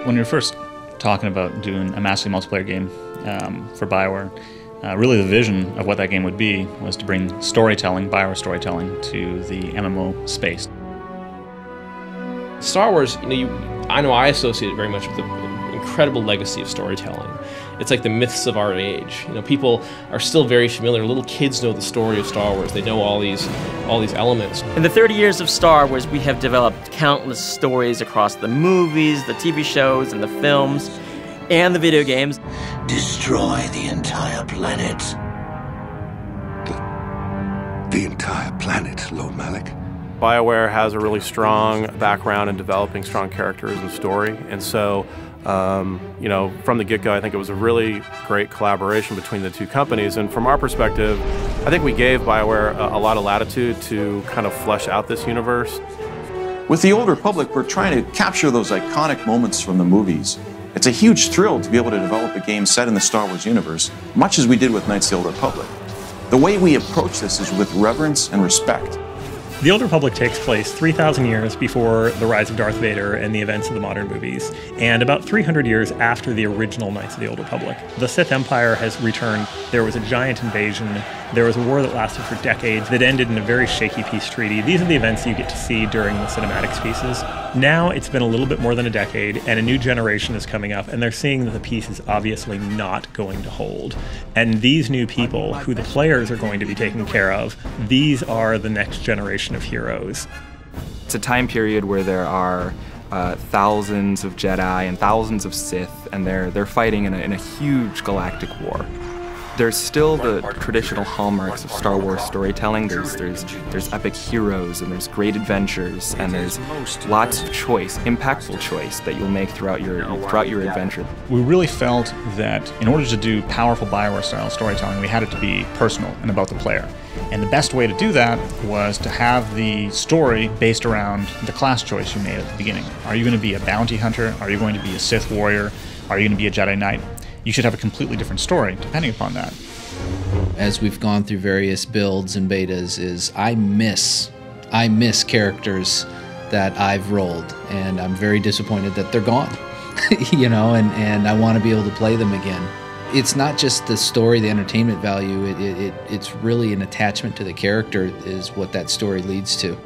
When we were first talking about doing a massively multiplayer game for BioWare, really the vision of what that game would be was to bring storytelling, BioWare storytelling, to the MMO space. Star Wars, I know I associate it very much with the incredible legacy of storytelling. It's like the myths of our age. People are still very familiar. Little kids know the story of Star Wars. They know all these elements. In the 30 years of Star Wars, we have developed countless stories across the movies, the TV shows, and the films, and the video games. Destroy the entire planet. The entire planet, Lord Malik. BioWare has a really strong background in developing strong characters and story, and so from the get-go, I think it was a really great collaboration between the two companies. And from our perspective, I think we gave BioWare a lot of latitude to kind of flesh out this universe. With the Old Republic, we're trying to capture those iconic moments from the movies. It's a huge thrill to be able to develop a game set in the Star Wars universe, much as we did with Knights of the Old Republic. The way we approach this is with reverence and respect. The Old Republic takes place 3,000 years before the rise of Darth Vader and the events of the modern movies, and about 300 years after the original Knights of the Old Republic. The Sith Empire has returned. There was a giant invasion. There was a war that lasted for decades that ended in a very shaky peace treaty. These are the events you get to see during the cinematics pieces. Now it's been a little bit more than a decade, and a new generation is coming up, and they're seeing that the peace is obviously not going to hold. And these new people, who the players are going to be taking care of, these are the next generation of heroes. It's a time period where there are thousands of Jedi and thousands of Sith, and they're fighting in a huge galactic war. There's still the traditional hallmarks of Star Wars storytelling. There's epic heroes, and there's great adventures, and there's lots of choice, impactful choice that you'll make throughout your adventure. We really felt that in order to do powerful BioWare-style storytelling, we had it to be personal and about the player. And the best way to do that was to have the story based around the class choice you made at the beginning. Are you going to be a bounty hunter? Are you going to be a Sith warrior? Are you going to be a Jedi Knight? You should have a completely different story depending upon that. As we've gone through various builds and betas, I miss characters that I've rolled, and I'm very disappointed that they're gone. And I want to be able to play them again. It's not just the story, the entertainment value, it's really an attachment to the character is what that story leads to.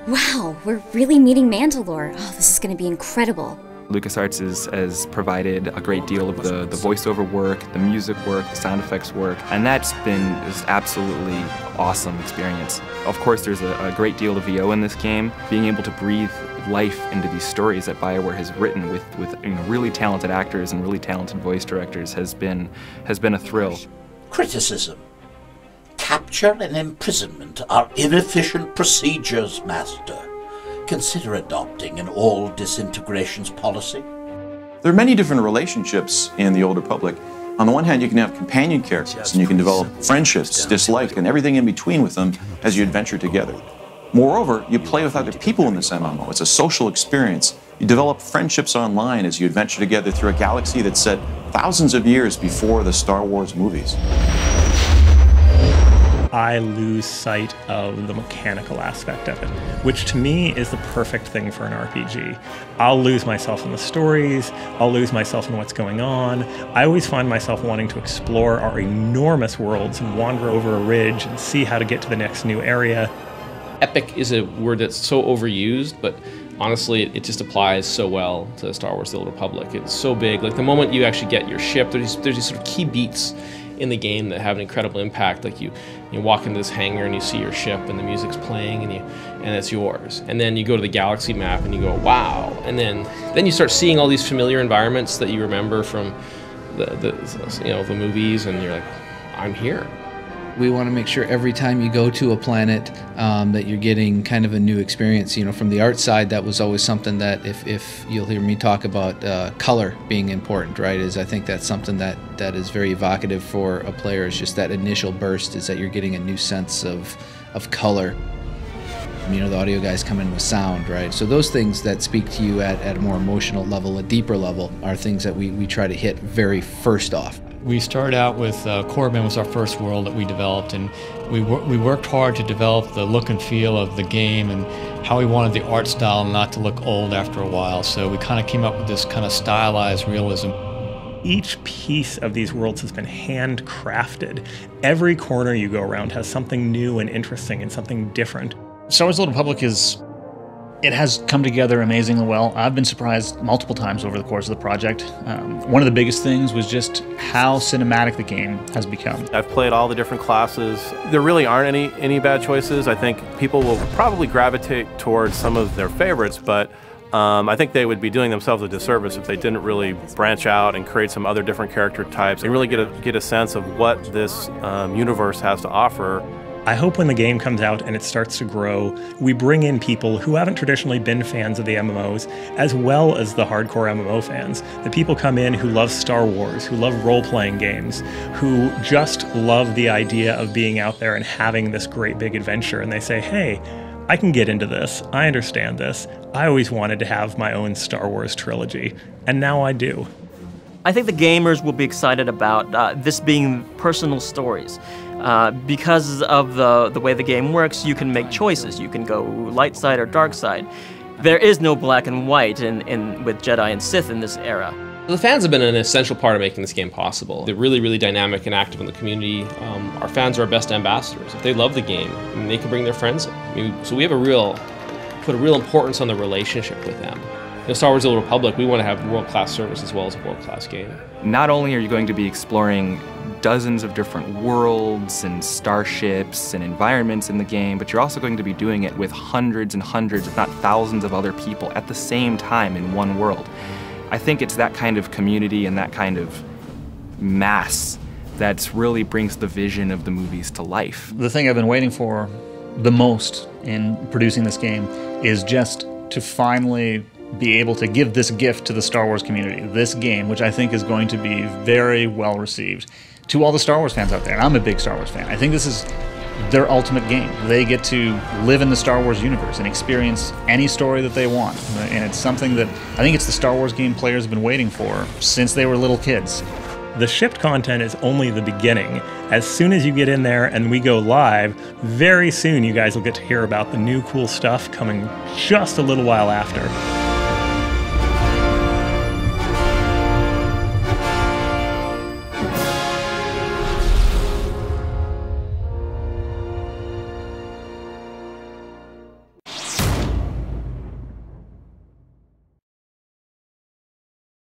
Wow, we're really meeting Mandalore. Oh, this is going to be incredible. LucasArts has provided a great deal of the voiceover work, the music work, the sound effects work, and that's been this absolutely awesome experience. Of course, there's a great deal of VO in this game. Being able to breathe life into these stories that BioWare has written with really talented actors and really talented voice directors has been a thrill. Criticism. Capture and imprisonment are inefficient procedures, Master. Consider adopting an all disintegrations policy. There are many different relationships in the Old Republic. On the one hand, you can have companion characters, and you can develop friendships, dislike, and everything in between with them as you adventure together. Moreover, you play with other people in this MMO. It's a social experience. You develop friendships online as you adventure together through a galaxy that's set thousands of years before the Star Wars movies. I lose sight of the mechanical aspect of it, which to me is the perfect thing for an RPG. I'll lose myself in the stories, I'll lose myself in what's going on. I always find myself wanting to explore our enormous worlds and wander over a ridge and see how to get to the next new area. Epic is a word that's so overused, but honestly, it just applies so well to Star Wars: The Old Republic. It's so big. Like the moment you actually get your ship, there's these sort of key beats in the game that have an incredible impact. Like you walk into this hangar and you see your ship and the music's playing and it's yours. And then you go to the galaxy map and you go, wow. And then you start seeing all these familiar environments that you remember from the movies, and you're like, I'm here. We want to make sure every time you go to a planet that you're getting kind of a new experience. From the art side, that was always something that if you'll hear me talk about color being important, right, I think that's something that is very evocative for a player. It's just that initial burst is that you're getting a new sense of color. The audio guys come in with sound, right? So those things that speak to you at a more emotional level, a deeper level, are things that we try to hit very first off. We started out with Korriban was our first world that we developed, and We worked hard to develop the look and feel of the game and how we wanted the art style not to look old after a while. So we kind of came up with this kind of stylized realism. Each piece of these worlds has been handcrafted. Every corner you go around has something new and interesting and something different. Star Wars: The Old Republic has come together amazingly well. I've been surprised multiple times over the course of the project. One of the biggest things was just how cinematic the game has become. I've played all the different classes. There really aren't any bad choices. I think people will probably gravitate towards some of their favorites, but I think they would be doing themselves a disservice if they didn't really branch out and create some other different character types and really get a sense of what this universe has to offer. I hope when the game comes out and it starts to grow, we bring in people who haven't traditionally been fans of the MMOs, as well as the hardcore MMO fans. The people come in who love Star Wars, who love role-playing games, who just love the idea of being out there and having this great big adventure, and they say, hey, I can get into this, I understand this, I always wanted to have my own Star Wars trilogy, and now I do. I think the gamers will be excited about this being personal stories. Because of the way the game works, you can make choices. You can go light side or dark side. There is no black and white with Jedi and Sith in this era. The fans have been an essential part of making this game possible. They're really, really dynamic and active in the community. Our fans are our best ambassadors. If they love the game, I mean, they can bring their friends in. So we have put a real importance on the relationship with them. Star Wars: The Old Republic, we want to have world-class service as well as a world-class game. Not only are you going to be exploring dozens of different worlds and starships and environments in the game, but you're also going to be doing it with hundreds and hundreds, if not thousands of other people at the same time in one world. I think it's that kind of community and that kind of mass that really brings the vision of the movies to life. The thing I've been waiting for the most in producing this game is just to finally be able to give this gift to the Star Wars community, this game, which I think is going to be very well received to all the Star Wars fans out there. And I'm a big Star Wars fan. I think this is their ultimate game. They get to live in the Star Wars universe and experience any story that they want. And it's something that I think it's the Star Wars game players have been waiting for since they were little kids. The shipped content is only the beginning. As soon as you get in there and we go live, very soon you guys will get to hear about the new cool stuff coming just a little while after.